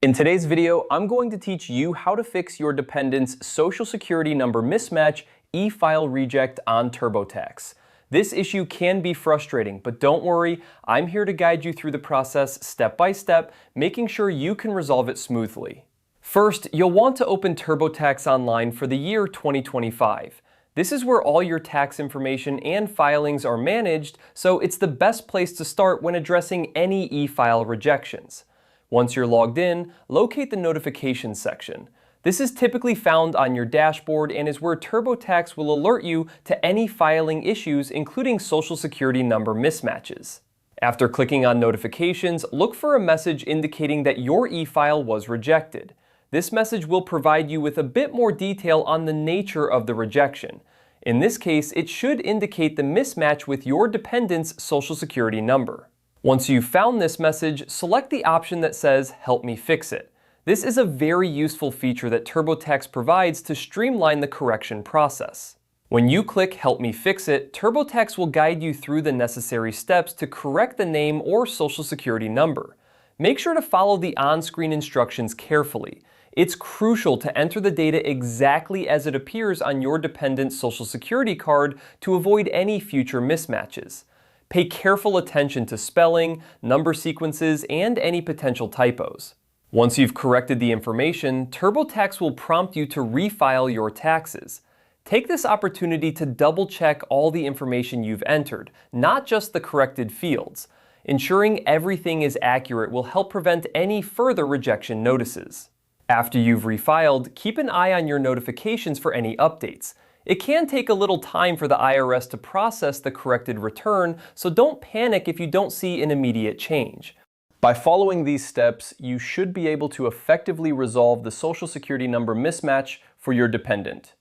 In today's video, I'm going to teach you how to fix your dependent's social security number mismatch e-file reject on TurboTax. This issue can be frustrating, but don't worry, I'm here to guide you through the process step by step, making sure you can resolve it smoothly. First, you'll want to open TurboTax Online for the year 2025. This is where all your tax information and filings are managed, so it's the best place to start when addressing any e-file rejections. Once you're logged in, locate the notifications section. This is typically found on your dashboard and is where TurboTax will alert you to any filing issues, including social security number mismatches. After clicking on notifications, look for a message indicating that your e-file was rejected. This message will provide you with a bit more detail on the nature of the rejection. In this case, it should indicate the mismatch with your dependent's social security number. Once you've found this message, select the option that says Help me fix it. This is a very useful feature that TurboTax provides to streamline the correction process. When you click Help me fix it, TurboTax will guide you through the necessary steps to correct the name or social security number. Make sure to follow the on-screen instructions carefully. It's crucial to enter the data exactly as it appears on your dependent's social security card to avoid any future mismatches. Pay careful attention to spelling, number sequences, and any potential typos. Once you've corrected the information, TurboTax will prompt you to refile your taxes. Take this opportunity to double-check all the information you've entered, not just the corrected fields. Ensuring everything is accurate will help prevent any further rejection notices. After you've refiled, keep an eye on your notifications for any updates. It can take a little time for the IRS to process the corrected return, so don't panic if you don't see an immediate change. By following these steps, you should be able to effectively resolve the social security number mismatch for your dependent.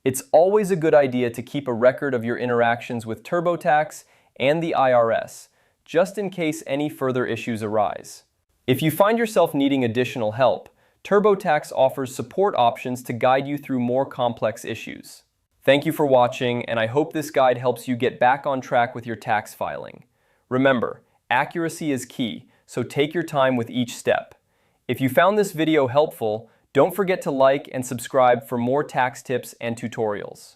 It's always a good idea to keep a record of your interactions with TurboTax and the IRS, just in case any further issues arise. If you find yourself needing additional help, TurboTax offers support options to guide you through more complex issues. Thank you for watching, and I hope this guide helps you get back on track with your tax filing. Remember, accuracy is key, so take your time with each step. If you found this video helpful, don't forget to like and subscribe for more tax tips and tutorials.